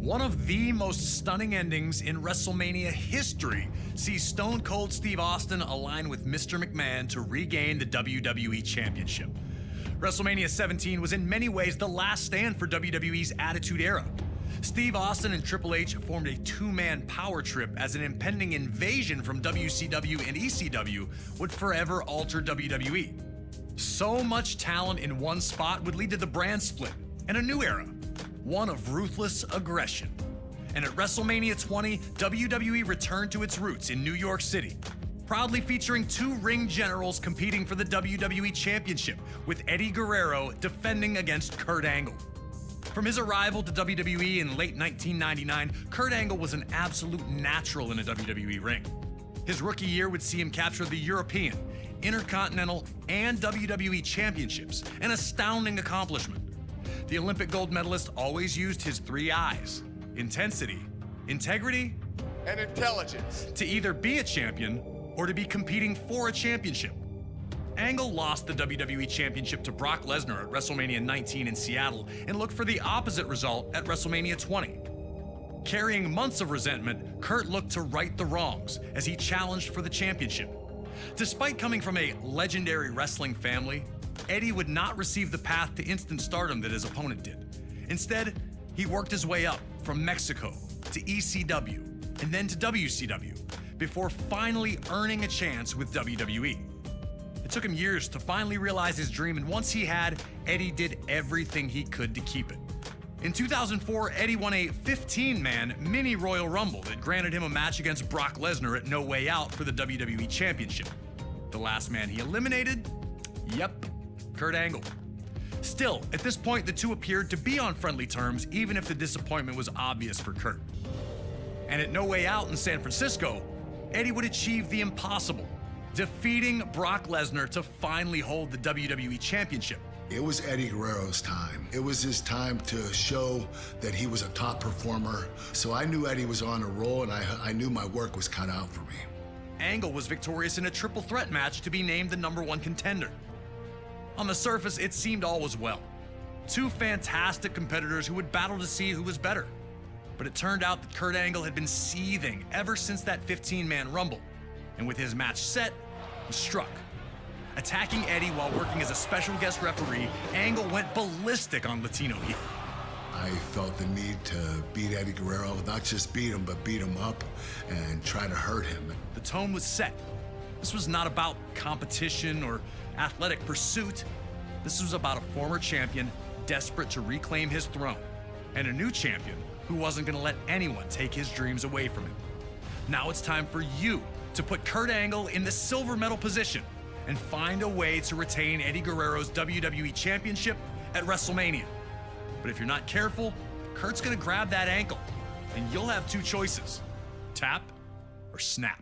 One of the most stunning endings in WrestleMania history sees Stone Cold Steve Austin align with Mr. McMahon to regain the WWE Championship. WrestleMania 17 was in many ways the last stand for WWE's Attitude Era. Steve Austin and Triple H formed a two-man power trip as an impending invasion from WCW and ECW would forever alter WWE. So much talent in one spot would lead to the brand split and a new era, one of ruthless aggression. And at WrestleMania 20, WWE returned to its roots in New York City, proudly featuring two ring generals competing for the WWE Championship, with Eddie Guerrero defending against Kurt Angle. From his arrival to WWE in late 1999, Kurt Angle was an absolute natural in a WWE ring. His rookie year would see him capture the European, Intercontinental, and WWE Championships, an astounding accomplishment. The Olympic gold medalist always used his three I's: intensity, integrity, and intelligence, to either be a champion or to be competing for a championship. Angle lost the WWE Championship to Brock Lesnar at WrestleMania 19 in Seattle and looked for the opposite result at WrestleMania 20. Carrying months of resentment, Kurt looked to right the wrongs as he challenged for the championship. Despite coming from a legendary wrestling family, Eddie would not receive the path to instant stardom that his opponent did. Instead, he worked his way up from Mexico to ECW and then to WCW before finally earning a chance with WWE. It took him years to finally realize his dream, and once he had, Eddie did everything he could to keep it. In 2004, Eddie won a 15-man mini Royal Rumble that granted him a match against Brock Lesnar at No Way Out for the WWE Championship. The last man he eliminated? Yep, Kurt Angle. Still, at this point, the two appeared to be on friendly terms, even if the disappointment was obvious for Kurt. And at No Way Out in San Francisco, Eddie would achieve the impossible, defeating Brock Lesnar to finally hold the WWE Championship. It was Eddie Guerrero's time. It was his time to show that he was a top performer. So I knew Eddie was on a roll, and I knew my work was cut out for me. Angle was victorious in a triple threat match to be named the #1 contender. On the surface, it seemed all was well. Two fantastic competitors who would battle to see who was better. But it turned out that Kurt Angle had been seething ever since that 15-man Rumble. And with his match set, he struck. Attacking Eddie while working as a special guest referee, Angle went ballistic on Latino heel. I felt the need to beat Eddie Guerrero, not just beat him, but beat him up and try to hurt him. The tone was set. This was not about competition or athletic pursuit. This was about a former champion desperate to reclaim his throne, and a new champion who wasn't going to let anyone take his dreams away from him. Now it's time for you to put Kurt Angle in the silver medal position and find a way to retain Eddie Guerrero's WWE Championship at WrestleMania. But if you're not careful, Kurt's gonna grab that ankle, and you'll have two choices: tap or snap.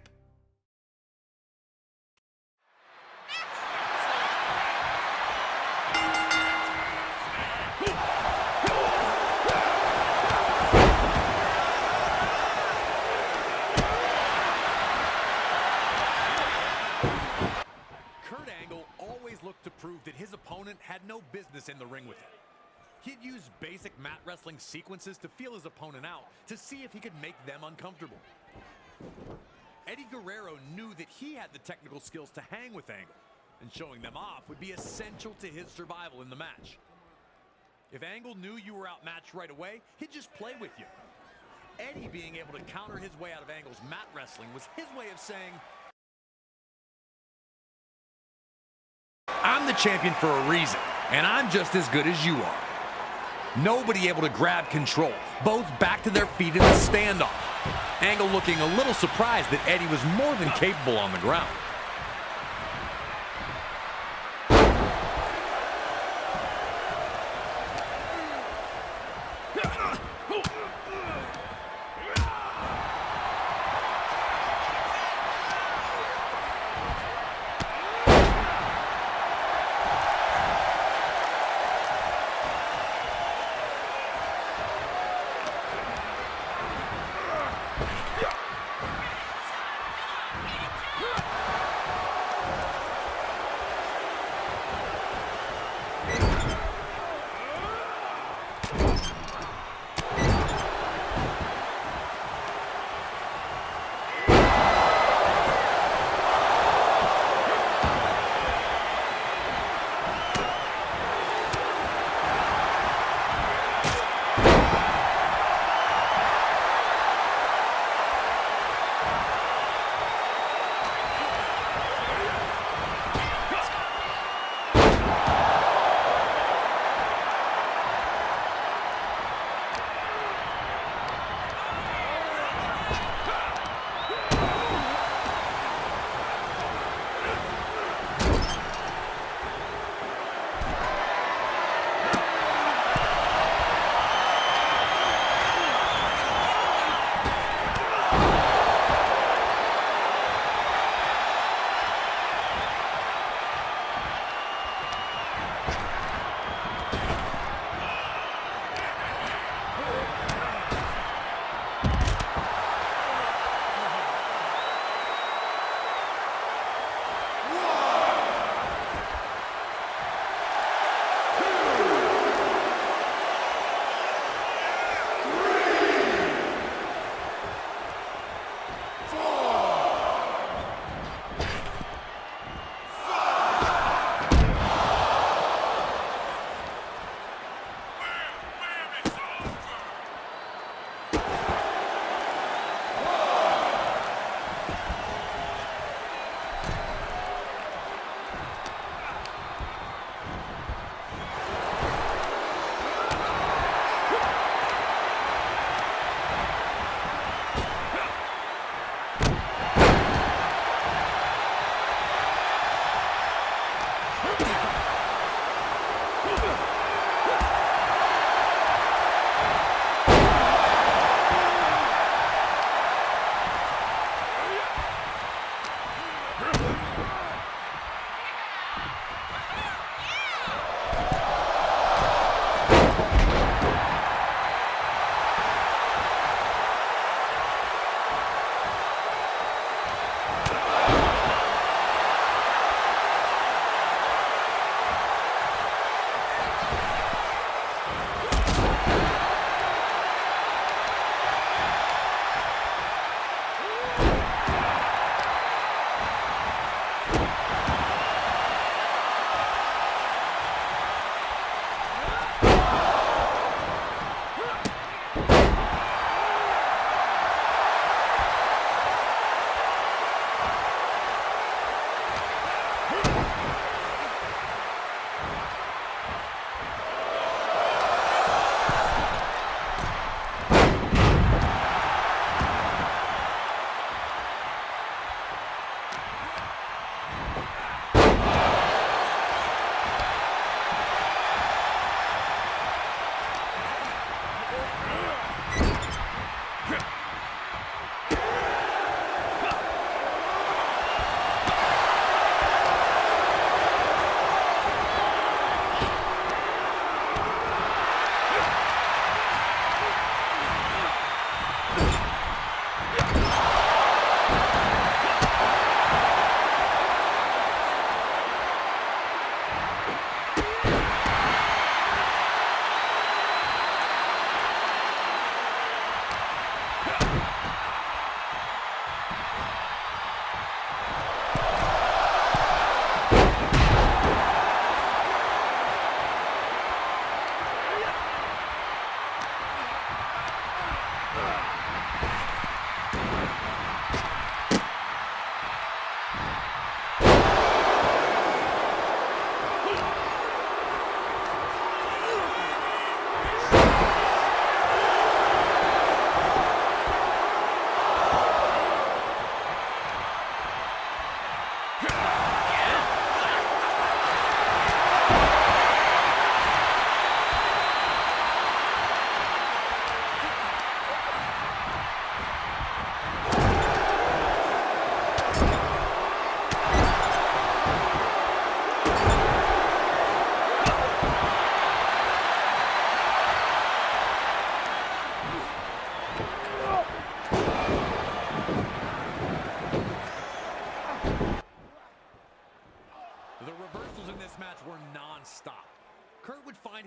To prove that his opponent had no business in the ring with him. He'd use basic mat wrestling sequences to feel his opponent out, to see if he could make them uncomfortable. Eddie Guerrero knew that he had the technical skills to hang with Angle, and showing them off would be essential to his survival in the match. If Angle knew you were outmatched right away, he'd just play with you. Eddie being able to counter his way out of Angle's mat wrestling was his way of saying, I'm the champion for a reason, and I'm just as good as you are. Nobody able to grab control, both back to their feet in the standoff. Angle looking a little surprised that Eddie was more than capable on the ground.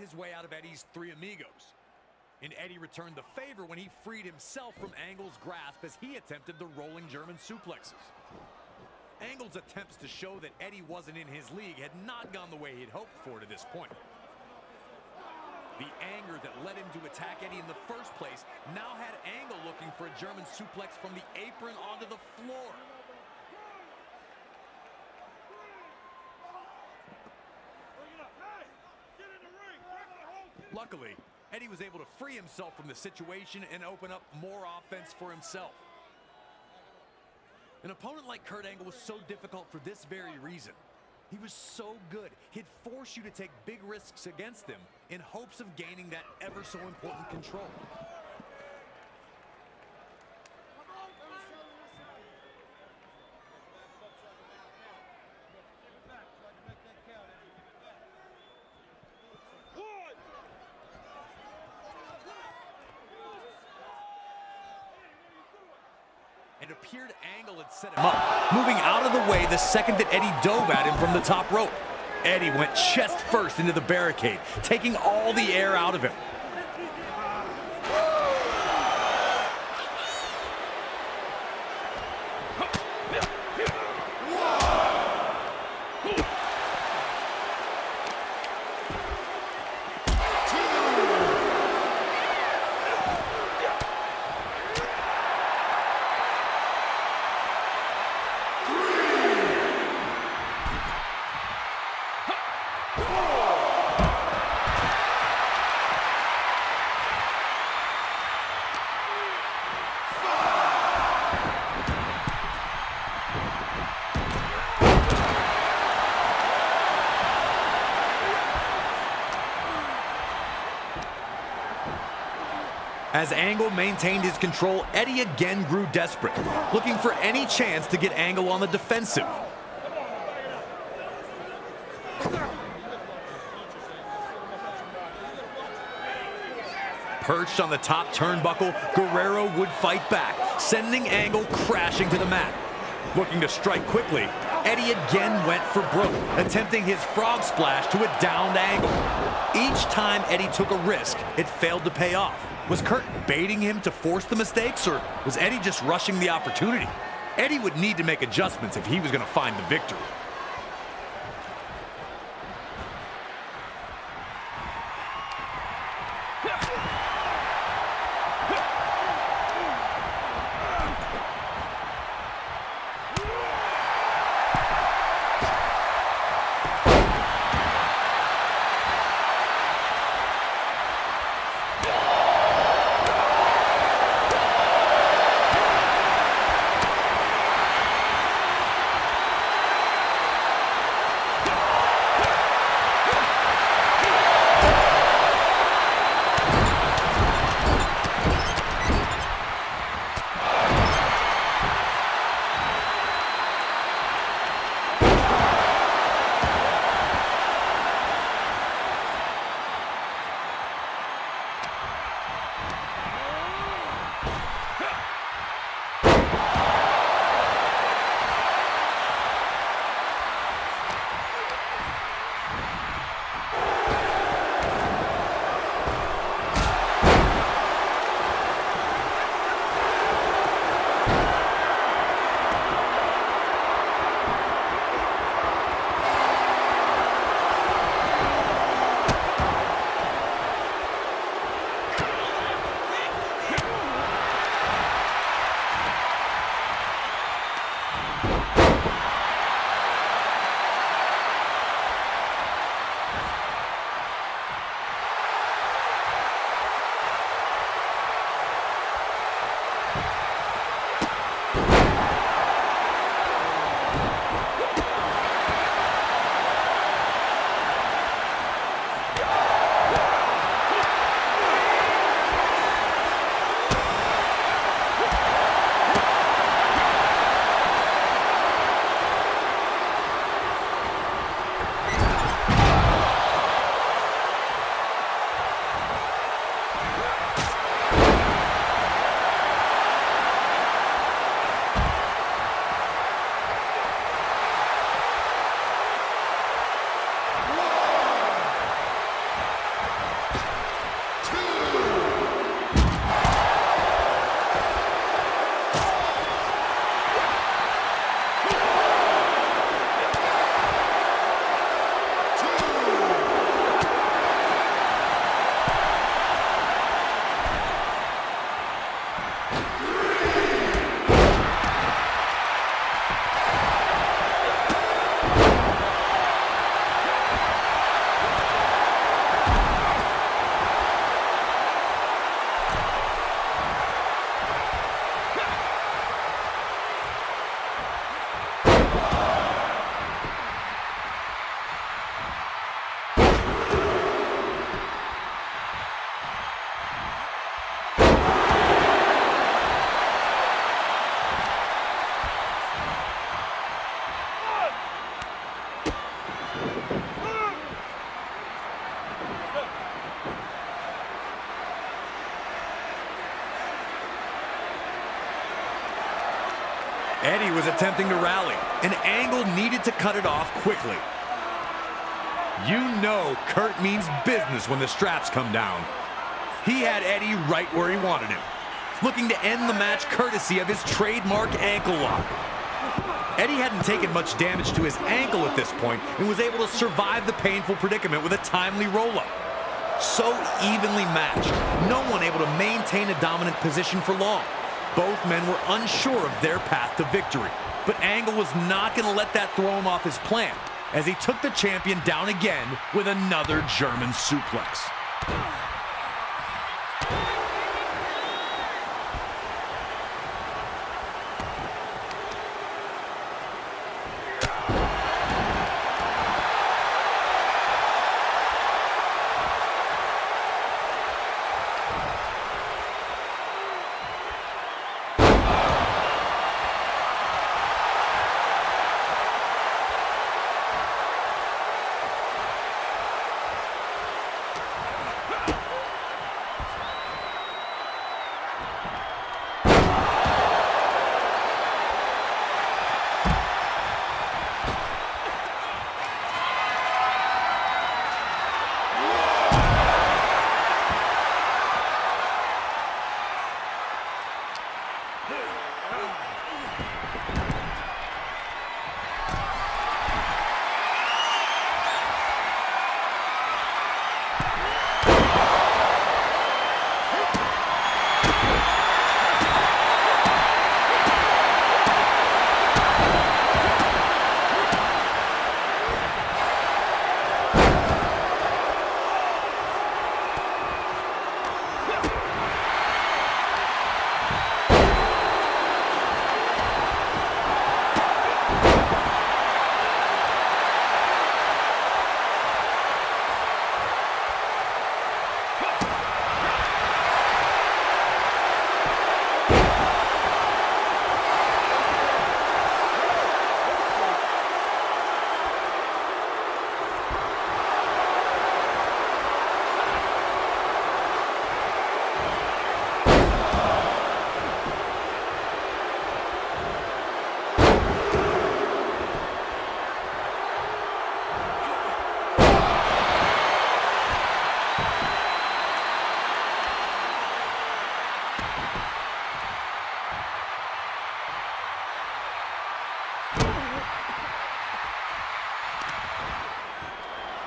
his way out of Eddie's three amigos. And Eddie returned the favor when he freed himself from Angle's grasp as he attempted the rolling German suplexes. Angle's attempts to show that Eddie wasn't in his league had not gone the way he'd hoped for to this point. The anger that led him to attack Eddie in the first place now had Angle looking for a German suplex from the apron onto the floor. Luckily, Eddie was able to free himself from the situation and open up more offense for himself. An opponent like Kurt Angle was so difficult for this very reason. He was so good, he'd force you to take big risks against him in hopes of gaining that ever so important control. It appeared Angle had set him up, moving out of the way the second that Eddie dove at him from the top rope. Eddie went chest first into the barricade, taking all the air out of him. As Angle maintained his control, Eddie again grew desperate, looking for any chance to get Angle on the defensive. Perched on the top turnbuckle, Guerrero would fight back, sending Angle crashing to the mat. Looking to strike quickly, Eddie again went for broke, attempting his frog splash to a downed Angle. Each time Eddie took a risk, it failed to pay off. Was Kurt baiting him to force the mistakes, or was Eddie just rushing the opportunity? Eddie would need to make adjustments if he was going to find the victory. Eddie was attempting to rally, and Angle needed to cut it off quickly. You know Kurt means business when the straps come down. He had Eddie right where he wanted him, looking to end the match courtesy of his trademark ankle lock. Eddie hadn't taken much damage to his ankle at this point and was able to survive the painful predicament with a timely roll-up. So evenly matched, no one able to maintain a dominant position for long. Both men were unsure of their path to victory, but Angle was not going to let that throw him off his plan, as he took the champion down again with another German suplex.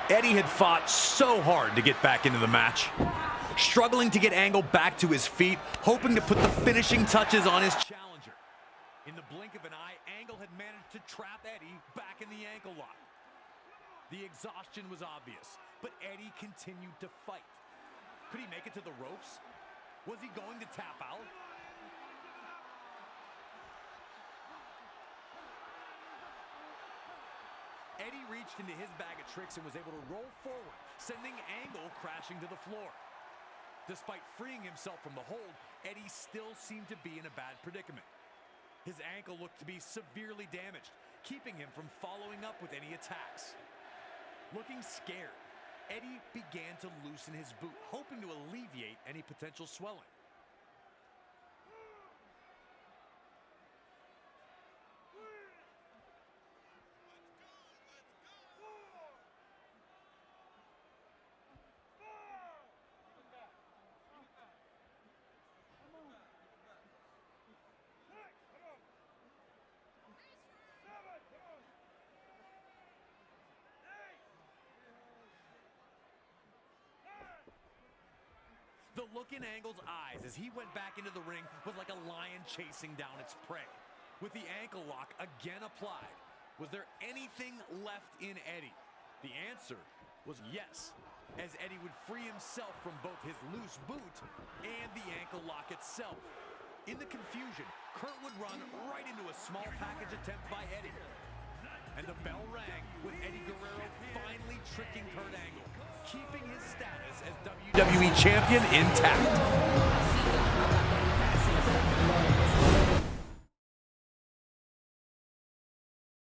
Eddie had fought so hard to get back into the match, struggling to get Angle back to his feet, hoping to put the finishing touches on his challenger. In the blink of an eye, Angle had managed to trap Eddie back in the ankle lock. The exhaustion was obvious, but Eddie continued to fight. Could he make it to the ropes? Was he going to tap out? Eddie reached into his bag of tricks and was able to roll forward, sending Angle crashing to the floor. Despite freeing himself from the hold, Eddie still seemed to be in a bad predicament. His ankle looked to be severely damaged, keeping him from following up with any attacks. Looking scared, Eddie began to loosen his boot, hoping to alleviate any potential swelling. The look in Angle's eyes as he went back into the ring was like a lion chasing down its prey. With the ankle lock again applied, was there anything left in Eddie? The answer was yes, as Eddie would free himself from both his loose boot and the ankle lock itself. In the confusion, Kurt would run right into a small package attempt by Eddie. And the bell rang with Eddie Guerrero finally tricking Kurt Angle, keeping his status as WWE Champion intact.